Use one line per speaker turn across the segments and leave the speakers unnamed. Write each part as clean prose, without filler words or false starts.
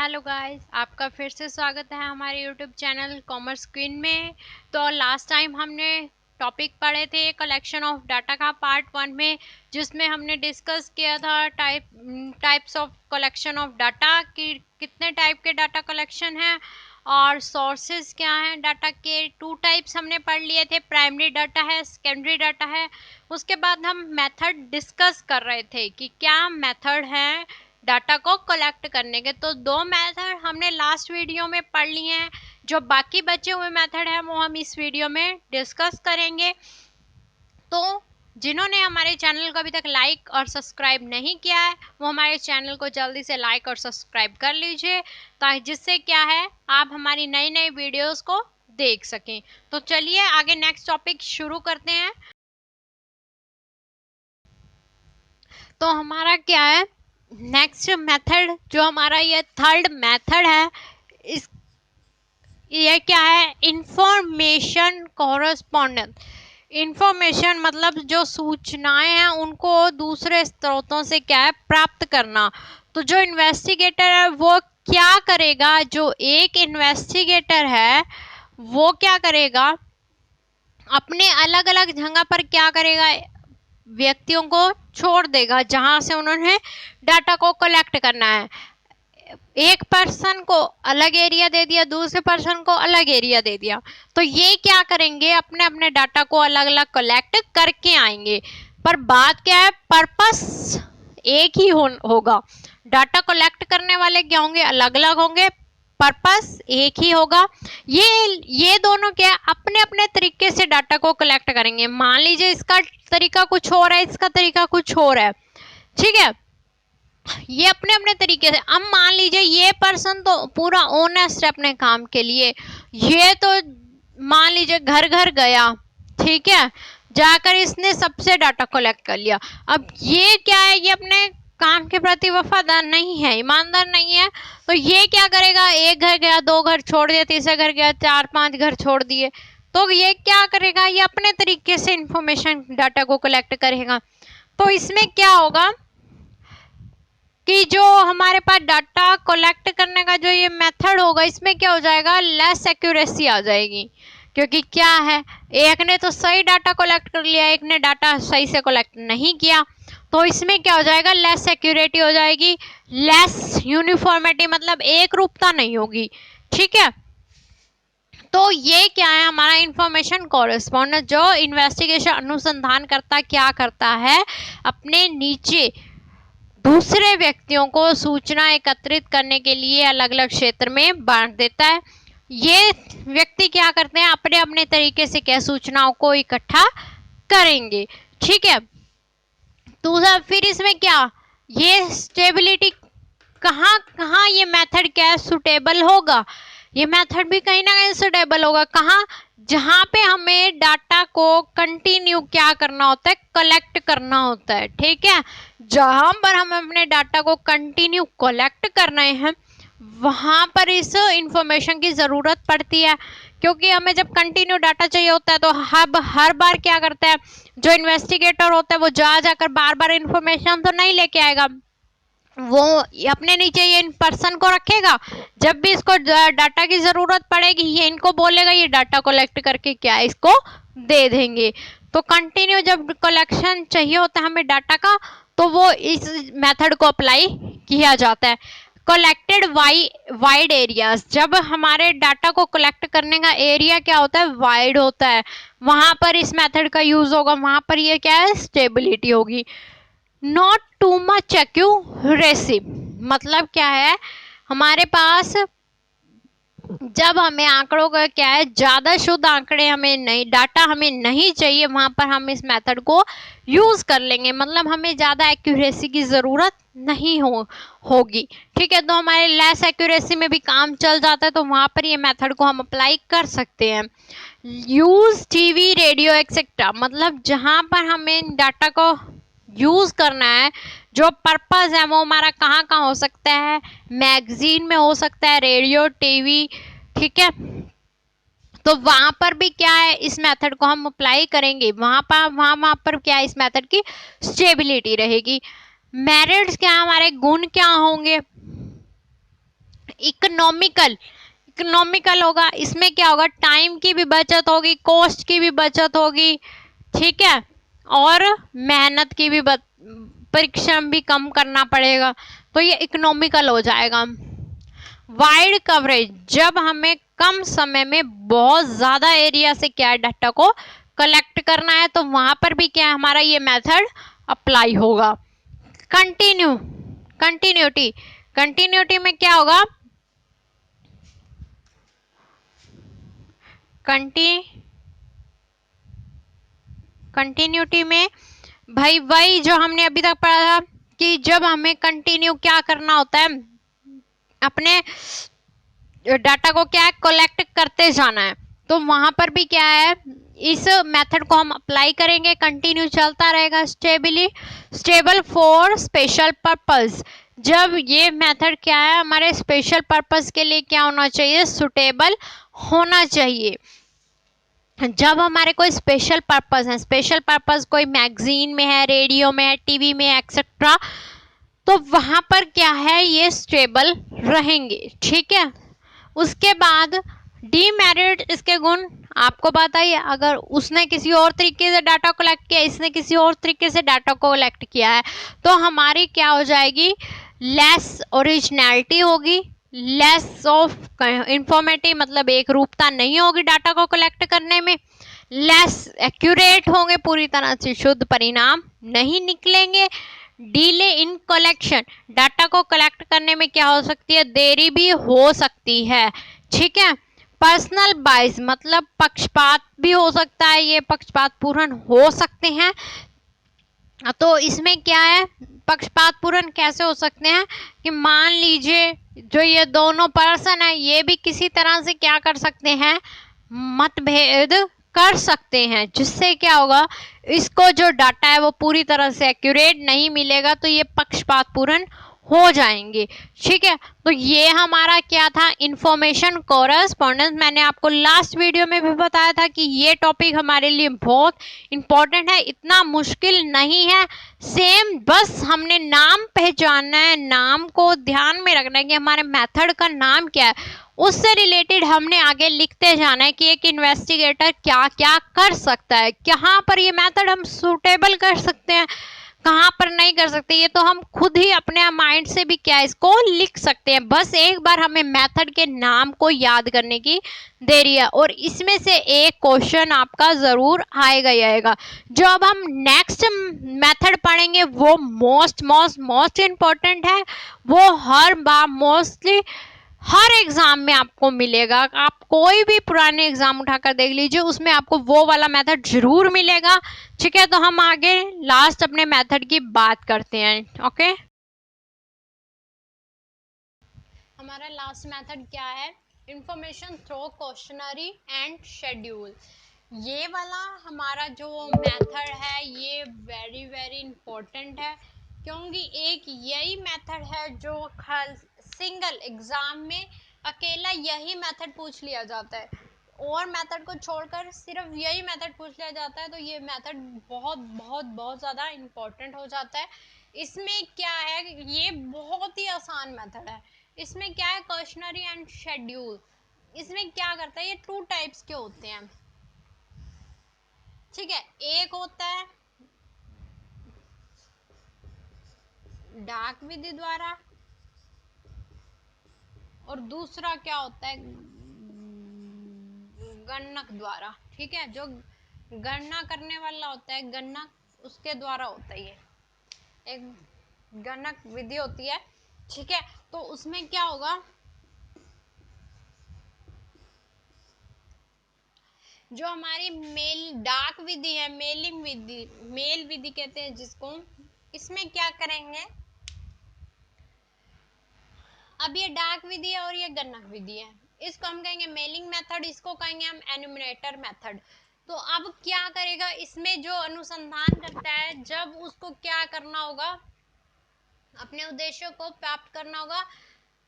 Hello guys, आपका फिर से स्वागत है हमारे यूट्यूब चैनल कॉमर्स क्वीन में। तो लास्ट टाइम हमने टॉपिक पढ़े थे कलेक्शन ऑफ डाटा का पार्ट 1 में, जिसमें हमने डिस्कस किया था types of collection of data कि कितने टाइप के डाटा कलेक्शन हैं और सोर्सेज क्या हैं डाटा के। 2 टाइप्स हमने पढ़ लिए थे, प्राइमरी डाटा है, सेकेंडरी डाटा है। उसके बाद हम मेथड डिस्कस कर रहे थे कि क्या मेथड है डाटा को कलेक्ट करने के। तो 2 मेथड हमने लास्ट वीडियो में पढ़ लिए हैं, जो बाकी बचे हुए मेथड हैं वो हम इस वीडियो में डिस्कस करेंगे। तो जिन्होंने हमारे चैनल को अभी तक लाइक और सब्सक्राइब नहीं किया है वो हमारे चैनल को जल्दी से लाइक और सब्सक्राइब कर लीजिए, ताकि जिससे क्या है आप हमारी नई नई वीडियोस को देख सकें। तो चलिए आगे नेक्स्ट टॉपिक शुरू करते हैं। तो हमारा क्या है नेक्स्ट मेथड, जो हमारा ये थर्ड मेथड है, इस ये क्या है, इंफॉर्मेशन कॉरेस्पॉन्डेंस। इंफॉर्मेशन मतलब जो सूचनाएं हैं उनको दूसरे स्रोतों से क्या है प्राप्त करना। तो जो इन्वेस्टिगेटर है वो क्या करेगा, जो एक इन्वेस्टिगेटर है वो क्या करेगा, अपने अलग अलग जगह पर क्या करेगा, व्यक्तियों को छोड़ देगा जहां से उन्होंने डाटा को कलेक्ट करना है। एक पर्सन को अलग एरिया दे दिया, दूसरे पर्सन को अलग एरिया दे दिया, तो ये क्या करेंगे, अपने अपने डाटा को अलग अलग कलेक्ट करके आएंगे। पर बात क्या है, पर्पस एक ही होगा। डाटा कलेक्ट करने वाले क्या होंगे, अलग अलग होंगे, पर्पस एक ही होगा। ये दोनों क्या अपने अपने तरीके से डाटा को कलेक्ट करेंगे। मान लीजिए इसका तरीका कुछ और है, इसका तरीका कुछ और है, ठीक है, ये अपने अपने तरीके से। अब मान लीजिए ये पर्सन तो पूरा ऑनेस्ट है अपने काम के लिए, ये तो मान लीजिए घर घर गया, ठीक है, जाकर इसने सबसे डाटा कलेक्ट कर लिया। अब ये क्या है, ये अपने काम के प्रति वफादार नहीं है, ईमानदार नहीं है। तो ये क्या करेगा, एक घर गया, 2 घर छोड़ दिया, तीसरे घर गया, 4-5 घर छोड़ दिए। तो ये क्या करेगा, ये अपने तरीके से इंफॉर्मेशन डाटा को कलेक्ट करेगा। तो इसमें क्या होगा कि जो हमारे पास डाटा कलेक्ट करने का जो ये मेथड होगा, इसमें क्या हो जाएगा, लेस एक्यूरेसी आ जाएगी। क्योंकि क्या है, एक ने तो सही डाटा कलेक्ट कर लिया, एक ने डाटा सही से कलेक्ट नहीं किया। तो इसमें क्या हो जाएगा, लेस एक्यूरेटी हो जाएगी, लेस यूनिफॉर्मिटी, मतलब एक रूपता नहीं होगी, ठीक है। तो ये क्या है, हमारा इंफॉर्मेशन कॉरेस्पॉन्डेंस। जो इन्वेस्टिगेशन अनुसंधान करता क्या करता है, अपने नीचे दूसरे व्यक्तियों को सूचना एकत्रित करने के लिए अलग अलग क्षेत्र में बांट देता है। ये व्यक्ति क्या करते हैं, अपने अपने तरीके से क्या सूचनाओं को इकट्ठा करेंगे, ठीक है। दूसरा फिर इसमें क्या, ये स्टेबिलिटी कहाँ कहाँ ये मेथड क्या है सुटेबल होगा, ये मेथड भी कहीं ना कहीं सुटेबल होगा। कहाँ, जहां पे हमें डाटा को कंटिन्यू क्या करना होता है, कलेक्ट करना होता है, ठीक है। जहां पर हम अपने डाटा को कंटिन्यू कलेक्ट कर रहे हैं वहां पर इस इंफॉर्मेशन की जरूरत पड़ती है। क्योंकि हमें जब कंटिन्यू डाटा चाहिए होता है तो हर बार क्या करता है, जो इन्वेस्टिगेटर होता है वो जाकर बार बार इंफॉर्मेशन तो नहीं लेके आएगा, वो अपने नीचे ये पर्सन को रखेगा। जब भी इसको डाटा की जरूरत पड़ेगी ये इनको बोलेगा, ये डाटा कलेक्ट करके क्या इसको दे देंगे। तो कंटिन्यू जब कलेक्शन चाहिए होता है हमें डाटा का, तो वो इस मेथड को अप्लाई किया जाता है। कलेक्टेड वाइड एरियाज, जब हमारे डाटा को कलेक्ट करने का एरिया क्या होता है, वाइड होता है, वहां पर इस मेथड का यूज होगा, वहां पर ये क्या है, स्टेबिलिटी होगी। नॉट टू मच एक्यूरेसी, मतलब क्या है, हमारे पास जब हमें आंकड़ों का क्या है, ज्यादा शुद्ध आंकड़े हमें नहीं, डाटा हमें नहीं चाहिए, वहां पर हम इस मेथड को यूज कर लेंगे। मतलब हमें ज्यादा एक्यूरेसी की जरूरत नहीं होगी, ठीक है। तो हमारे लेस एक्यूरेसी में भी काम चल जाता है, तो वहां पर ये मेथड को हम अप्लाई कर सकते हैं। यूज टीवी, रेडियो एक्सेट्रा, मतलब जहां पर हमें डाटा को यूज करना है, जो पर्पस है वो हमारा कहाँ कहाँ हो सकता है, मैगजीन में हो सकता है, रेडियो, टीवी, ठीक है। तो वहां पर भी क्या है, इस मेथड को हम अप्लाई करेंगे, वहां पर क्या है, इस मेथड की स्टेबिलिटी रहेगी। मेरिट्स क्या, हमारे गुण क्या होंगे, इकोनॉमिकल इकोनॉमिकल होगा। इसमें क्या होगा, टाइम की भी बचत होगी, कॉस्ट की भी बचत होगी, ठीक है, और मेहनत की भी परिश्रम भी कम करना पड़ेगा, तो ये इकोनॉमिकल हो जाएगा। वाइड कवरेज, जब हमें कम समय में बहुत ज्यादा एरिया से क्या डाटा को कलेक्ट करना है, तो वहां पर भी क्या हमारा ये मेथड अप्लाई होगा। कंटिन्यूटी कंटिन्यूटी में क्या होगा, कंटिन्यूटी में भाई वही जो हमने अभी तक पढ़ा था कि जब हमें कंटिन्यू क्या करना होता है, अपने डाटा को क्या है कलेक्ट करते जाना है, तो वहां पर भी क्या है, इस मेथड को हम अप्लाई करेंगे, कंटिन्यू चलता रहेगा, स्टेबल फॉर स्पेशल पर्पस। जब ये मेथड क्या है हमारे स्पेशल पर्पस के लिए क्या होना चाहिए, सुटेबल होना चाहिए। जब हमारे कोई स्पेशल पर्पस है, स्पेशल पर्पस कोई मैगजीन में है, रेडियो में है, टीवी में एक्सेट्रा, तो वहां पर क्या है ये स्टेबल रहेंगे, ठीक है। उसके बाद डीमेरिट, इसके गुण आपको पता ही है, अगर उसने किसी और तरीके से डाटा कलेक्ट किया, इसने किसी और तरीके से डाटा को कलेक्ट किया है, तो हमारी क्या हो जाएगी, लेस ओरिजिनलिटी होगी, लेस ऑफ इंफॉर्मेटिव, मतलब एक रूपता नहीं होगी डाटा को कलेक्ट करने में, लेस एक्यूरेट होंगे, पूरी तरह से शुद्ध परिणाम नहीं निकलेंगे। डिले इन कलेक्शन, डाटा को कलेक्ट करने में क्या हो सकती है, देरी भी हो सकती है, ठीक है। पर्सनल बाइस, मतलब पक्षपात भी हो सकता है, ये पक्षपात पूर्ण हो सकते हैं। तो इसमें क्या है, पक्षपात पूर्ण कैसे हो सकते हैं कि मान लीजिए जो ये दोनों पर्सन है, ये भी किसी तरह से क्या कर सकते हैं, मतभेद कर सकते हैं, जिससे क्या होगा, इसको जो डाटा है वो पूरी तरह से एक्यूरेट नहीं मिलेगा, तो ये पक्षपात पूर्ण हो जाएंगे, ठीक है। तो ये हमारा क्या था, इंफॉर्मेशन कोरेस्पॉन्डेंस। मैंने आपको लास्ट वीडियो में भी बताया था कि ये टॉपिक हमारे लिए बहुत इंपॉर्टेंट है, इतना मुश्किल नहीं है, सेम बस हमने नाम पहचानना है, नाम को ध्यान में रखना है कि हमारे मेथड का नाम क्या है, उससे रिलेटेड हमने आगे लिखते जाना है कि एक इन्वेस्टिगेटर क्या क्या कर सकता है, कहाँ पर ये मेथड हम सुटेबल कर सकते हैं, कहाँ पर नहीं कर सकते, ये तो हम खुद ही अपने माइंड से भी क्या इसको लिख सकते हैं, बस एक बार हमें मेथड के नाम को याद करने की देरी है। और इसमें से एक क्वेश्चन आपका जरूर आएगा ही आएगा। जो अब हम नेक्स्ट मेथड पढ़ेंगे वो मोस्ट इम्पोर्टेंट है, वो हर बार मोस्टली हर एग्जाम में आपको मिलेगा, आप कोई भी पुराने एग्जाम उठाकर देख लीजिए, उसमें आपको वो वाला मेथड जरूर मिलेगा, ठीक है। तो हम आगे लास्ट अपने मेथड की बात करते हैं, ओके। हमारा लास्ट मेथड क्या है, information through questionnaire and schedule. ये वाला हमारा जो मेथड है ये वेरी वेरी इंपॉर्टेंट है, क्योंकि एक यही मेथड है जो सिंगल एग्जाम में अकेला यही मेथड पूछ लिया जाता है, और मेथड को छोड़कर सिर्फ यही मेथड पूछ लिया जाता है, तो ये मेथड बहुत बहुत बहुत ज़्यादा इम्पोर्टेंट हो जाता है। इसमें क्या है, ये बहुत ही आसान मेथड है। इसमें क्या है, क्वेश्चनरी एंड शेड्यूल। इसमें क्या करता है, ये टू टाइप्स के होते हैं, ठीक है। एक होता है डाक विधि द्वारा, और दूसरा क्या होता है, गणक द्वारा, ठीक है। जो गणना करने वाला होता है, गणना उसके द्वारा होता है, ये एक गणक विधि होती है, ठीक है। तो उसमें क्या होगा, जो हमारी मेल डाक विधि है, मेल विधि कहते हैं जिसको, इसमें क्या करेंगे, अब ये डाक विधि है और ये गणक विधि है, इसको हम कहेंगे मेलिंग मेथड, इसको कहेंगे हम एन्यूमरेटर मेथड। तो अब क्या करेगा, इसमें जो अनुसंधान करता है, जब उसको क्या करना होगा, अपने उद्देश्यों को प्राप्त करना होगा,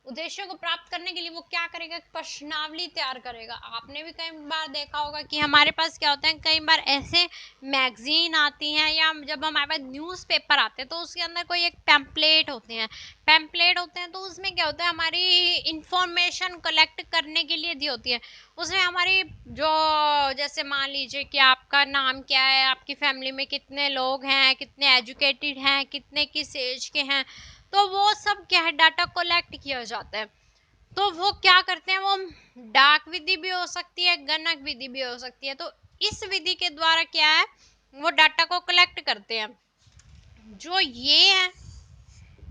उद्देश्यों को प्राप्त करने के लिए वो क्या करेगा, प्रश्नावली तैयार करेगा। आपने भी कई बार देखा होगा कि हमारे पास क्या होता है, कई बार ऐसे मैगजीन आती हैं या जब हमारे पास न्यूज़पेपर आते हैं तो उसके अंदर कोई एक पैम्पलेट होते हैं तो उसमें क्या होता है, हमारी इंफॉर्मेशन कलेक्ट करने के लिए दी होती है। उसमें हमारी जो, जैसे मान लीजिए कि आपका नाम क्या है, आपकी फैमिली में कितने लोग हैं, कितने एजुकेटेड हैं, कितने किस एज के हैं, तो वो सब क्या है, डाटा कलेक्ट किया जाता है। तो वो क्या करते हैं, वो डाक विधि भी हो सकती है, गणक विधि भी हो सकती है। तो इस विधि के द्वारा क्या है, वो डाटा को कलेक्ट करते हैं। जो ये है,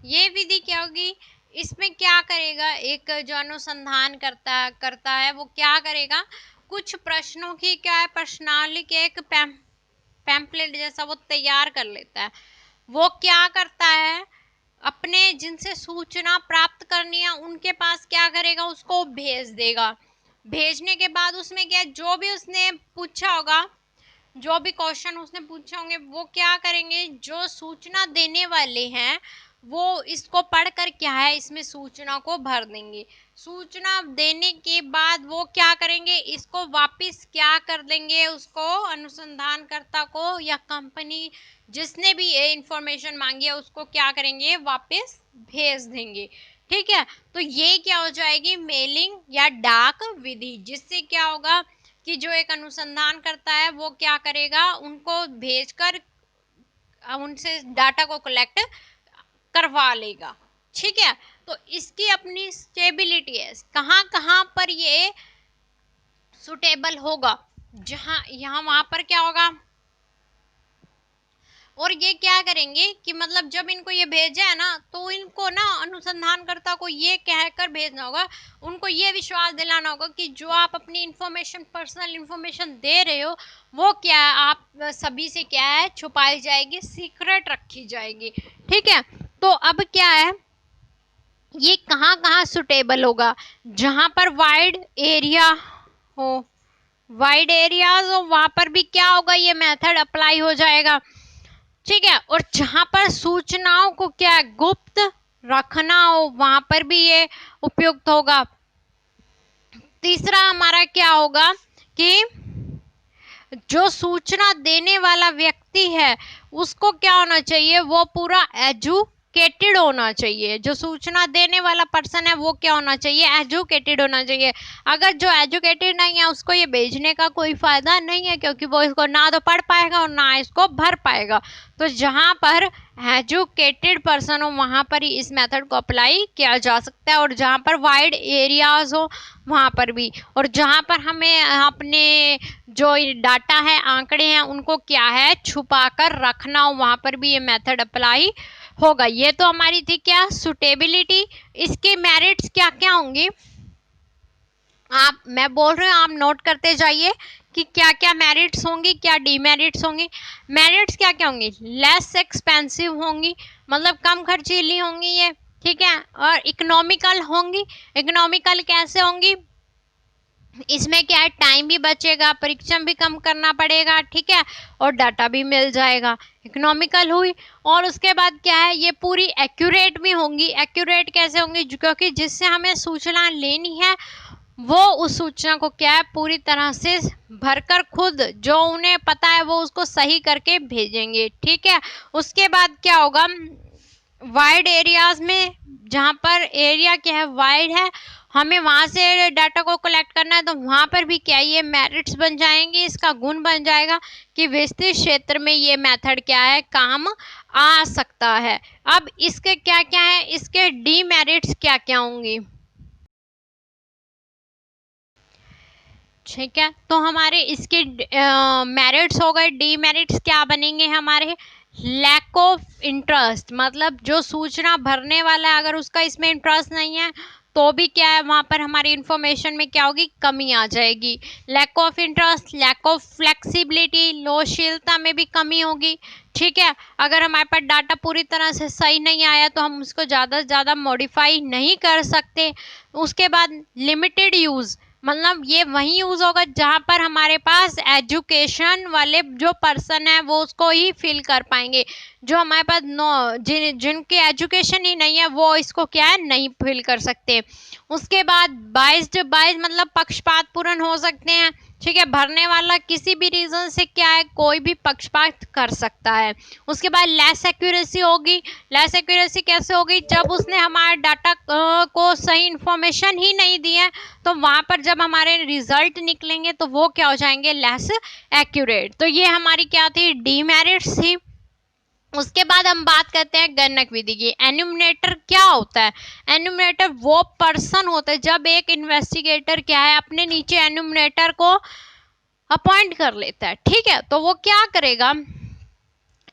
ये विधि क्या होगी, इसमें क्या करेगा, एक जो अनुसंधान करता है वो क्या करेगा, कुछ प्रश्नों की क्या है, प्रश्नावली के एक पैम्पलेट जैसा वो तैयार कर लेता है। वो क्या करता है, अपने जिनसे सूचना प्राप्त करनी है उनके पास क्या करेगा, उसको भेज देगा। भेजने के बाद उसमें क्या, जो भी उसने पूछा होगा, जो भी क्वेश्चन उसने पूछे होंगे, वो क्या करेंगे, जो सूचना देने वाले हैं वो इसको पढ़कर क्या है, इसमें सूचना को भर देंगे। सूचना देने के बाद वो क्या करेंगे, इसको वापस क्या कर देंगे, उसको अनुसंधानकर्ता को या कंपनी जिसने भी ये इंफॉर्मेशन मांगी है उसको क्या करेंगे, वापस भेज देंगे। ठीक है, तो ये क्या हो जाएगी, मेलिंग या डाक विधि, जिससे क्या होगा कि जो एक अनुसंधान करता है वो क्या करेगा, उनको भेजकर उनसे डाटा को कलेक्ट करवा लेगा। ठीक है, तो इसकी अपनी स्टेबिलिटी है, कहाँ कहाँ पर ये सुटेबल होगा, जहां यहाँ वहां पर क्या होगा, और ये क्या करेंगे कि मतलब जब इनको ये भेजा है ना, तो इनको ना अनुसंधानकर्ता को ये कहकर भेजना होगा, उनको ये विश्वास दिलाना होगा कि जो आप अपनी इंफॉर्मेशन, पर्सनल इंफॉर्मेशन दे रहे हो वो क्या है, आप सभी से क्या है, छुपाई जाएगी, सीक्रेट रखी जाएगी। ठीक है, तो अब क्या है, ये कहाँ कहाँ सुटेबल होगा, जहां पर वाइड एरिया हो, वाइड एरियाज हो, वहां पर भी क्या होगा, ये मेथड अप्लाई हो जाएगा। ठीक है, और जहां पर सूचनाओं को क्या गुप्त रखना हो वहां पर भी ये उपयुक्त होगा। तीसरा हमारा क्या होगा कि जो सूचना देने वाला व्यक्ति है उसको क्या होना चाहिए, वो पूरा एजुकेटेड होना चाहिए। जो सूचना देने वाला पर्सन है वो क्या होना चाहिए, एजुकेटेड होना चाहिए। अगर जो एजुकेटेड नहीं है उसको ये भेजने का कोई फायदा नहीं है, क्योंकि वो इसको ना तो पढ़ पाएगा और ना इसको भर पाएगा। तो जहां पर एजुकेटेड पर्सन हो वहां पर ही इस मेथड को अप्लाई किया जा सकता है, और जहां पर वाइड एरियाज हो वहां पर भी, और जहां पर हमें अपने जो डाटा है, आंकड़े हैं, उनको क्या है, छुपा कर रखना हो वहां पर भी ये मेथड अप्लाई होगा। ये तो हमारी थी क्या, सुटेबिलिटी। इसके मेरिट्स क्या क्या होंगे, आप, मैं बोल रही हूँ आप नोट करते जाइए कि क्या क्या मेरिट्स होंगी, क्या डीमेरिट्स होंगी। मेरिट्स क्या क्या होंगी, लेस एक्सपेंसिव होंगी, मतलब कम खर्चीली होंगी ये। ठीक है, और इकोनॉमिकल होंगी। इकोनॉमिकल कैसे होंगी, इसमें क्या है, टाइम भी बचेगा, परीक्षण भी कम करना पड़ेगा। ठीक है, और डाटा भी मिल जाएगा, इकोनॉमिकल हुई। और उसके बाद क्या है, ये पूरी एक्यूरेट भी होंगी। एक्यूरेट कैसे होंगी, क्योंकि जिससे हमें सूचना लेनी है वो उस सूचना को क्या है, पूरी तरह से भरकर खुद जो उन्हें पता है वो उसको सही करके भेजेंगे। ठीक है, उसके बाद क्या होगा, वाइड एरियाज में, जहां पर एरिया क्या है, वाइड है, हमें वहां से डाटा को कलेक्ट करना है, तो वहां पर भी क्या, ये मेरिट्स बन जाएंगे, इसका गुण बन जाएगा कि विस्तृत क्षेत्र में ये मेथड क्या है, काम आ सकता है। अब इसके क्या क्या है, इसके डीमेरिट्स क्या क्या होंगी। ठीक है, तो हमारे इसके मेरिट्स हो गए। डीमेरिट्स क्या बनेंगे हमारे, लैक ऑफ इंटरेस्ट, मतलब जो सूचना भरने वाला है अगर उसका इसमें इंटरेस्ट नहीं है तो भी क्या है, वहां पर हमारी इंफॉर्मेशन में क्या होगी, कमी आ जाएगी। Lack of interest, lack of flexibility, लोचशीलता में भी कमी होगी। ठीक है, अगर हमारे पास डाटा पूरी तरह से सही नहीं आया तो हम उसको ज़्यादा से ज़्यादा मॉडिफाई नहीं कर सकते। उसके बाद लिमिटेड यूज़, मतलब ये वही यूज होगा जहां पर हमारे पास एजुकेशन वाले जो पर्सन है वो उसको ही फिल कर पाएंगे। जो हमारे पास जिनकी एजुकेशन ही नहीं है वो इसको क्या है नहीं फिल कर सकते। उसके बाद बाइस्ड मतलब पक्षपात पूर्ण हो सकते हैं, ठीक है। भरने वाला किसी भी रीजन से क्या है कोई भी पक्षपात कर सकता है। उसके बाद लेस एक्यूरेसी होगी। लेस एक्यूरेसी कैसे होगी, जब उसने हमारे डाटा को सही इंफॉर्मेशन ही नहीं दी है तो वहां पर जब हमारे रिजल्ट निकलेंगे तो वो क्या हो जाएंगे, लेस एक्यूरेट। तो ये हमारी क्या थी, डीमेरिट्स थी। उसके बाद हम बात करते हैं गणक विधि की। एन्यूमरेटर क्या होता है, एन्यूमरेटर वो पर्सन होता है जब एक इन्वेस्टिगेटर क्या है अपने नीचे एन्यूमरेटर को अपॉइंट कर लेता है, ठीक है। तो वो क्या करेगा,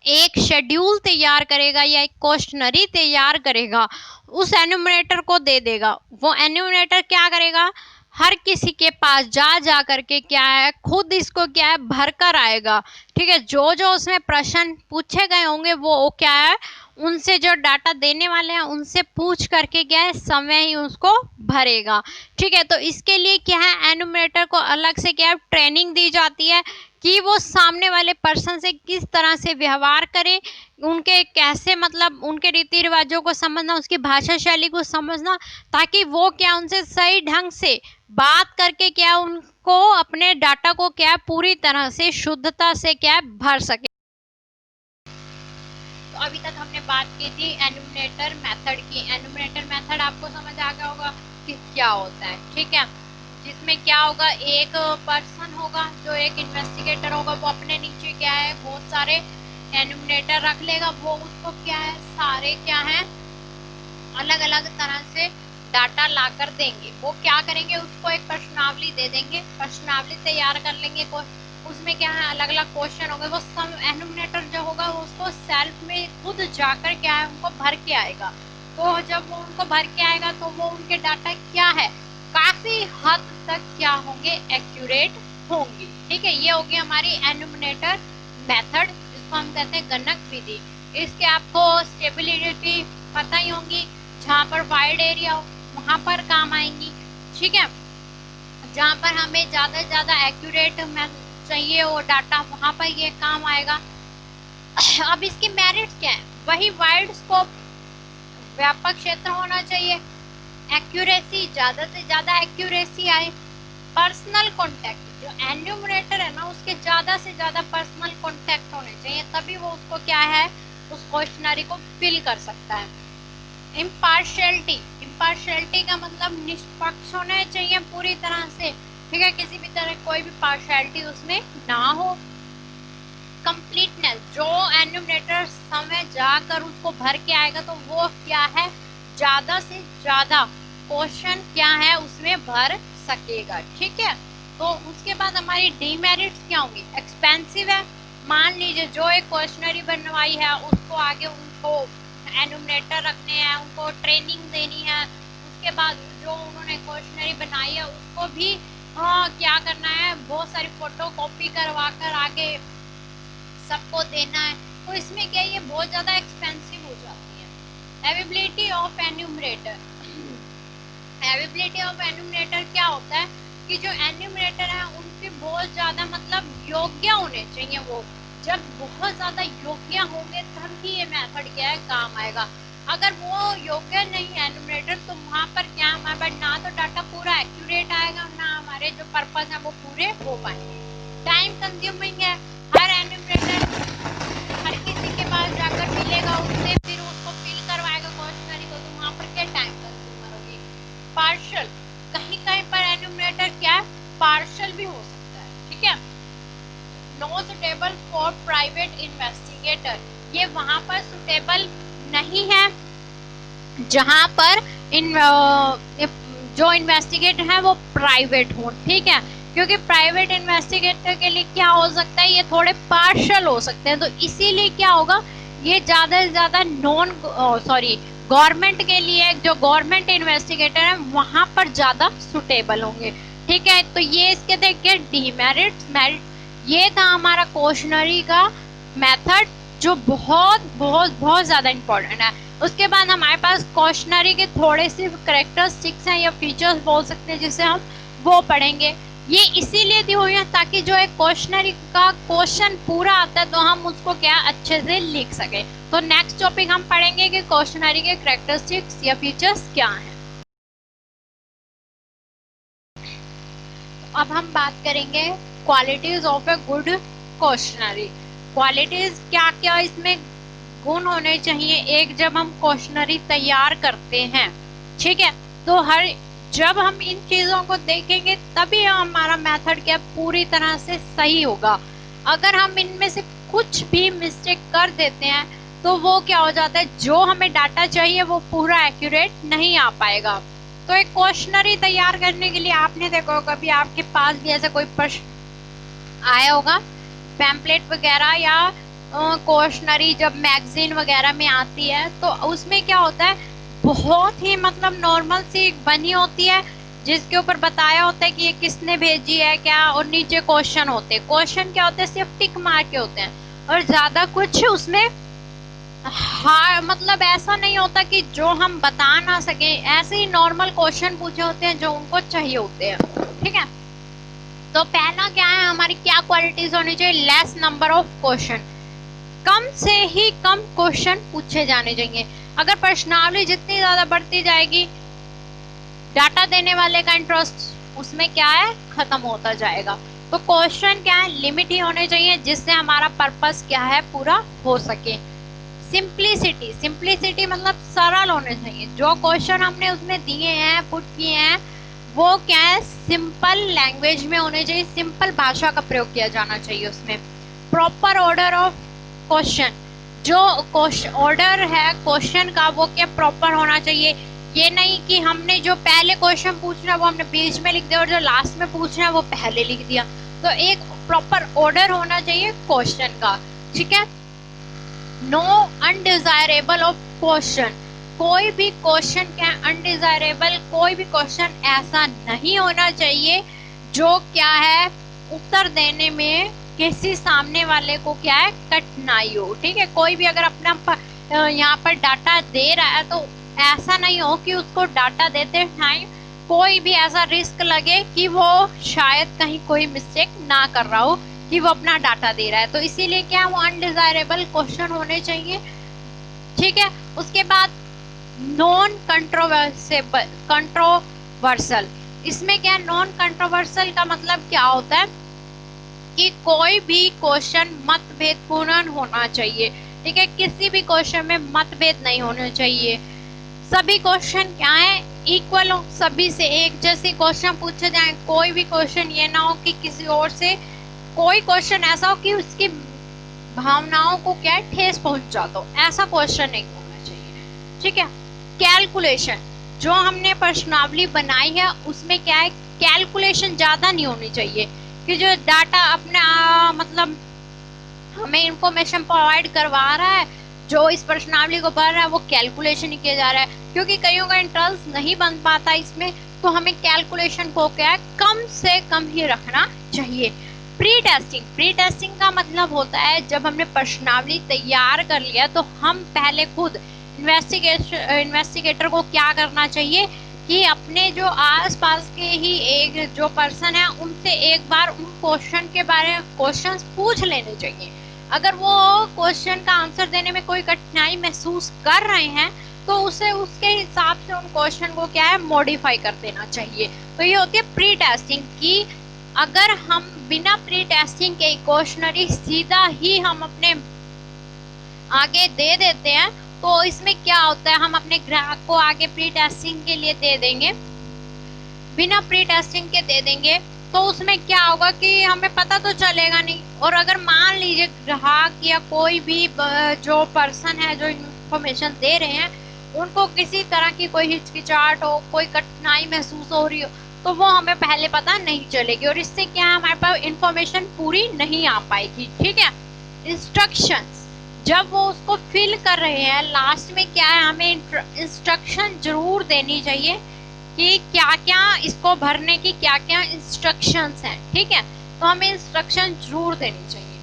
एक शेड्यूल तैयार करेगा या एक क्वेश्चनरी तैयार करेगा, उस एन्यूमरेटर को दे देगा। वो एन्यूमरेटर क्या करेगा, हर किसी के पास जा जा करके क्या है खुद इसको क्या है भर कर आएगा, ठीक है। जो जो उसमें प्रश्न पूछे गए होंगे वो क्या है उनसे, जो डाटा देने वाले हैं उनसे पूछ करके क्या है समय ही उसको भरेगा, ठीक है। तो इसके लिए क्या है एन्यूमरेटर को अलग से क्या है ट्रेनिंग दी जाती है कि वो सामने वाले पर्सन से किस तरह से व्यवहार करे, उनके कैसे मतलब उनके रीति रिवाजों को समझना, उसकी भाषा शैली को समझना, ताकि वो क्या उनसे सही ढंग से बात करके क्या उनको अपने डाटा को क्या पूरी तरह से शुद्धता से क्या भर सके। तो अभी तक हमने बात की थी एन्यूमरेटर मेथड की। एन्यूमरेटर मेथड आपको समझ आ गया होगा कि क्या होता है, ठीक है। जिसमें क्या होगा, एक पर्सन होगा जो एक इन्वेस्टिगेटर होगा, वो अपने नीचे क्या है बहुत सारे एन्यूमरेटर रख लेगा। वो उसको क्या है सारे क्या है अलग अलग तरह से डाटा लाकर देंगे। वो क्या करेंगे, उसको एक प्रश्नावली दे देंगे, प्रश्नावली तैयार कर लेंगे। उसमें क्या है अलग अलग क्वेश्चन होंगे। वो एन्यूमरेटर जो होगा वो उसको सेल्फ में खुद जाकर क्या है उनको भर के आएगा। तो जब वो उनको भर के आएगा तो वो उनके डाटा क्या है काफी हद तक क्या होंगे, एक्यूरेट होंगी, ठीक है। ये होगी हमारी एन्यूमरेटर मेथड, जिसको हम कहते हैं गणक विधि। इसके आपको स्टेबिलिटी पता ही होंगी, जहाँ पर वाइड एरिया हो वहां पर काम आएंगी, ठीक है। जहाँ पर हमें ज्यादा से ज्यादा एक्यूरेट चाहिए वो डाटा वहां पर ये काम आएगा। अब इसकी मेरिट्स क्या है, वही वाइड स्कोप व्यापक क्षेत्र होना चाहिए, एक्यूरेसी ज्यादा से ज्यादा एक्यूरेसी आए, पर्सनल कांटेक्ट, जो एन्यूमरेटर है ना उसके ज्यादा से ज्यादा पर्सनल कांटेक्ट होने चाहिए, तभी वो उसको क्या है उस क्वेश्चनरी को फिल कर सकता है। इम्पार्शियलिटी, इम्पार्शियलिटी का मतलब निष्पक्ष होना चाहिए पूरी तरह से, ठीक है। किसी भी तरह कोई भी पार्शियलिटी उसमें ना हो। कंप्लीटनेस, जो एन्यूमरेटर समय जाकर उसको भर के आएगा तो वो क्या है ज्यादा से ज्यादा क्वेश्चन क्या है उसमें भर सकेगा, ठीक है। तो उसके बाद हमारी डीमेरिट्स क्या होंगी, एक्सपेंसिव है। मान लीजिए जो एक क्वेश्चनरी बनवाई है उसको आगे उनको एन्यूमरेटर रखने हैं, उनको ट्रेनिंग देनी है, उसके बाद जो उन्होंने क्वेश्चनरी बनाई है उसको भी क्या करना है बहुत सारी फोटो कॉपी करवा कर आगे सबको देना है। तो इसमें क्या ये बहुत ज्यादा एक्सपेंसिव हो जाती है। Availability of enumerator, availability of enumerator क्या होता है कि जो एन्यूमरेटर है उनके बहुत ज्यादा मतलब योग्य होने चाहिए। वो जब बहुत ज्यादा योग्य होंगे तब ही ये मेथड क्या है काम आएगा। अगर वो योग्य नहीं है एन्यूमरेटर तो वहाँ पर क्या हमारे पास ना तो डाटा पूरा एक्यूरेट आएगा, ना हमारे जो पर्पस है वो पूरे हो पाएंगे। टाइम कंज्यूमिंग है, हर एन्यूमरेटर हर किसी के पास जाकर मिलेगा, उससे फिर उसको फिल करवाएगा क्वेश्चनरी को, तो वहाँ पर क्या टाइम कंज्यूमर होगी। पार्शियल, कहीं कहीं पर एन्यूमरेटर क्या है पार्शियल भी हो सकता है, ठीक है। No suitable for private investigator, ये वहां पर सुटेबल नहीं है जहां पर जो इन्वेस्टिगेटर है वो प्राइवेट हो, ठीक है। क्योंकि प्राइवेट इन्वेस्टिगेटर के लिए क्या हो सकता है ये थोड़े पार्शियल हो सकते हैं, तो इसीलिए क्या होगा ये ज्यादा से ज्यादा गवर्नमेंट के लिए, जो गवर्नमेंट इन्वेस्टिगेटर है वहां पर ज्यादा सुटेबल होंगे, ठीक है। तो ये इसके देखिए डीमेरिट्स, मेरिट, ये था हमारा क्वेश्चनरी का मेथड जो बहुत बहुत बहुत ज्यादा इंपॉर्टेंट है। उसके बाद हमारे पास क्वेश्चनरी के थोड़े से कैरेक्टरिस्टिक्स हैं या फीचर्स बोल सकते हैं जिसे हम वो पढ़ेंगे। ये इसीलिए दी हुई है ताकि जो एक क्वेश्चनरी का क्वेश्चन पूरा आता है तो हम उसको क्या अच्छे से लिख सके। तो नेक्स्ट टॉपिक हम पढ़ेंगे कि क्वेश्चनरी के कैरेक्टरिस्टिक्स या फीचर्स क्या हैं। अब हम बात करेंगे qualities of a good questionnaire. Qualities क्या क्या इसमें गुण होने चाहिए एक जब हम क्वेश्चनरी तैयार करते हैं, ठीक है। तो जब हम इन चीजों को देखेंगे तभी हमारा मेथड क्या पूरी तरह से सही होगा। अगर हम इनमें से कुछ भी मिस्टेक कर देते हैं तो वो क्या हो जाता है, जो हमें डाटा चाहिए वो पूरा एक्यूरेट नहीं आ पाएगा। तो एक क्वेश्चनरी तैयार करने के लिए आपने देखो कभी आपके पास भी ऐसा कोई प्रश्न आया होगा, पैम्पलेट वगैरह या क्वेश्चनरी जब मैगजीन वगैरह में आती है तो उसमें क्या होता है, बहुत ही मतलब नॉर्मल सी बनी होती है जिसके ऊपर बताया होता है कि ये किसने भेजी है क्या, और नीचे क्वेश्चन होते हैं। क्वेश्चन क्या होते हैं, सिर्फ टिक मार के होते हैं और ज्यादा कुछ उसमें मतलब ऐसा नहीं होता कि जो हम बता ना सके। ऐसे ही नॉर्मल क्वेश्चन पूछे होते हैं जो उनको चाहिए होते हैं, ठीक है। तो पहला क्या है, हमारी क्या क्वालिटीज होनी चाहिए, लेस नंबर ऑफ क्वेश्चन, कम से ही कम क्वेश्चन पूछे जाने चाहिए। अगर प्रश्नावली जितनी ज्यादा बढ़ती जाएगी डाटा देने वाले का इंटरेस्ट उसमें क्या है, खत्म होता जाएगा। तो क्वेश्चन क्या है, लिमिट ही होने चाहिए जिससे हमारा पर्पस क्या है पूरा हो सके। सिंप्लिसिटी, सिंप्लिसिटी मतलब सरल होने चाहिए। जो क्वेश्चन हमने उसमें दिए हैं पुट किए हैं वो क्या है, सिंपल लैंग्वेज में होने चाहिए, सिंपल भाषा का प्रयोग किया जाना चाहिए उसमें। प्रॉपर ऑर्डर ऑफ क्वेश्चन, जो ऑर्डर है क्वेश्चन का वो क्या प्रॉपर होना चाहिए। ये नहीं कि हमने जो पहले क्वेश्चन पूछना वो हमने बीच में लिख दिया और जो लास्ट में पूछना है वो पहले लिख दिया। तो एक प्रॉपर ऑर्डर होना चाहिए क्वेश्चन का, ठीक है। नो अनडिजायरेबल ऑफ क्वेश्चन, कोई भी क्वेश्चन क्या अनडिजायरेबल, कोई भी क्वेश्चन ऐसा नहीं होना चाहिए जो क्या है उत्तर देने में किसी सामने वाले को क्या है कठिनाई हो, ठीक है। कोई भी अगर अपना यहाँ पर डाटा दे रहा है तो ऐसा नहीं हो कि उसको डाटा देते टाइम कोई भी ऐसा रिस्क लगे कि वो शायद कहीं कोई मिस्टेक ना कर रहा हो कि वो अपना डाटा दे रहा है। तो इसीलिए क्या वो अनडिजायरेबल क्वेश्चन होने चाहिए, ठीक है। उसके बाद नॉन कंट्रोवर्सल, इसमें क्या नॉन कंट्रोवर्सल का मतलब क्या होता है कि कोई भी क्वेश्चन मतभेदपूर्ण होना चाहिए, ठीक है। किसी भी क्वेश्चन में मतभेद नहीं होने चाहिए। सभी क्वेश्चन क्या है, इक्वल हो, सभी से एक जैसे क्वेश्चन पूछे जाए। कोई भी क्वेश्चन ये ना हो कि किसी और से कोई क्वेश्चन ऐसा हो कि उसकी भावनाओं को क्या है ठेस पहुंचा दो, ऐसा क्वेश्चन नहीं होना चाहिए, ठीक है। कैलकुलेशन, जो हमने प्रश्नावली बनाई है उसमें क्या है कैलकुलेशन ज्यादा नहीं होनी चाहिए कि जो डाटा अपने मतलब हमें इंफॉर्मेशन प्रोवाइड करवा रहा है, जो इस प्रश्नावली को भर रहा है वो कैलकुलेशन ही किया जा रहा है, क्योंकि कईयों का इंटरेस्ट नहीं बन पाता इसमें। तो हमें कैलकुलेशन को क्या है कम से कम ही रखना चाहिए। प्री टेस्टिंग, प्री टेस्टिंग का मतलब होता है जब हमने प्रश्नावली तैयार कर लिया तो हम पहले खुद इन्वेस्टिगेटर को क्या करना चाहिए कि अपने जो आसपास के ही एक जो पर्सन है उनसे एक बार उन क्वेश्चन के बारे में क्वेश्चंस पूछ लेने चाहिए। अगर वो क्वेश्चन का आंसर देने में कोई कठिनाई महसूस कर रहे हैं तो उसे उसके हिसाब से उन क्वेश्चन को क्या है मॉडिफाई कर देना चाहिए। तो ये होती है प्री टेस्टिंग की अगर हम बिना प्री टेस्टिंग के क्वेश्चनरी सीधा ही हम अपने आगे दे देते हैं तो इसमें क्या होता है, हम अपने ग्राहक को आगे प्री टेस्टिंग के लिए दे देंगे, बिना प्री टेस्टिंग के दे देंगे तो उसमें क्या होगा कि हमें पता तो चलेगा नहीं। और अगर मान लीजिए ग्राहक या कोई भी जो पर्सन है जो इंफॉर्मेशन दे रहे हैं उनको किसी तरह की कोई हिचकिचाहट हो, कोई कठिनाई महसूस हो रही हो तो वो हमें पहले पता नहीं चलेगी और इससे क्या है हमारे पास इंफॉर्मेशन पूरी नहीं आ पाएगी, ठीक है। इंस्ट्रक्शंस, जब वो उसको फिल कर रहे हैं लास्ट में क्या है हमें इंस्ट्रक्शन जरूर देनी चाहिए कि क्या क्या इसको भरने की क्या क्या इंस्ट्रक्शंस हैं, ठीक है। तो हमें इंस्ट्रक्शन जरूर देनी चाहिए।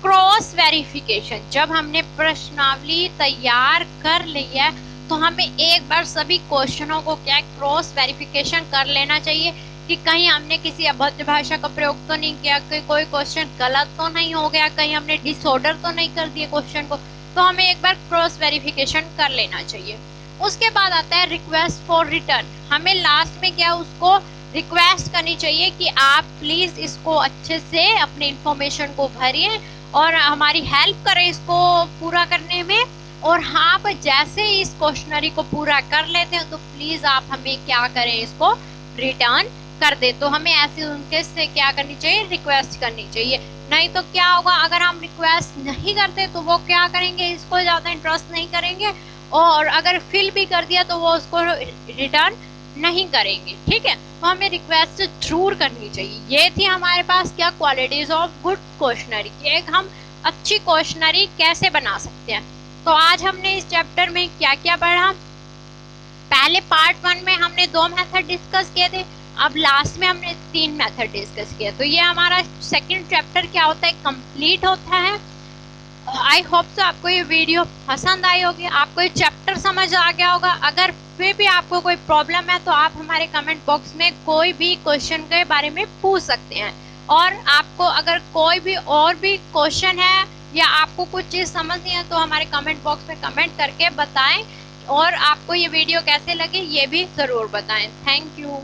क्रॉस वेरिफिकेशन, जब हमने प्रश्नावली तैयार कर ली है तो हमें एक बार सभी क्वेश्चनों को क्या क्रॉस वेरिफिकेशन कर लेना चाहिए कि कहीं हमने किसी अभद्र भाषा का प्रयोग तो नहीं किया, कि कोई क्वेश्चन गलत तो नहीं हो गया, कहीं हमने डिसऑर्डर तो नहीं कर दिया क्वेश्चन को, तो हमें एक बार क्रॉस वेरिफिकेशन कर लेना चाहिए। उसके बाद आता है रिक्वेस्ट फॉर रिटर्न। हमें लास्ट में क्या उसको रिक्वेस्ट करनी चाहिए कि आप प्लीज इसको अच्छे से अपने इंफॉर्मेशन को भरिए और हमारी हेल्प करें इसको पूरा करने में। और हाँ, आप जैसे ही इस क्वेश्चनरी को पूरा कर लेते हैं तो प्लीज आप हमें क्या करें, इसको रिटर्न कर दे। तो हमें ऐसे उनके से क्या करनी चाहिए, रिक्वेस्ट करनी चाहिए। नहीं तो क्या होगा, अगर हम रिक्वेस्ट नहीं करते तो वो क्या करेंगे, इसको ज्यादा इंटरेस्ट नहीं करेंगे, और अगर फिल भी कर दिया तो वो उसको रिटर्न नहीं करेंगे। ठीक है, तो हमें रिक्वेस्ट जरूर करनी चाहिए। ये थी हमारे पास क्या क्वालिटीज ऑफ गुड क्वेश्चनरी, एक हम अच्छी क्वेश्चनरी कैसे बना सकते हैं। तो आज हमने इस चैप्टर में क्या क्या पढ़ा। पहले पार्ट 1 में हमने 2 मेथड डिस्कस किए थे, अब लास्ट में हमने 3 मेथड डिस्कस किए। तो ये हमारा सेकंड चैप्टर क्या होता है, कंप्लीट होता है। आई होप सो आपको ये वीडियो पसंद आई होगी, आपको ये चैप्टर समझ आ गया होगा। अगर फिर भी आपको कोई प्रॉब्लम है तो आप हमारे कमेंट बॉक्स में कोई भी क्वेश्चन के बारे में पूछ सकते हैं। और आपको अगर कोई भी और भी क्वेश्चन है या आपको कुछ चीज़ समझ नहीं है तो हमारे कमेंट बॉक्स में कमेंट करके बताएं। और आपको ये वीडियो कैसे लगी ये भी ज़रूर बताएं। Thank you.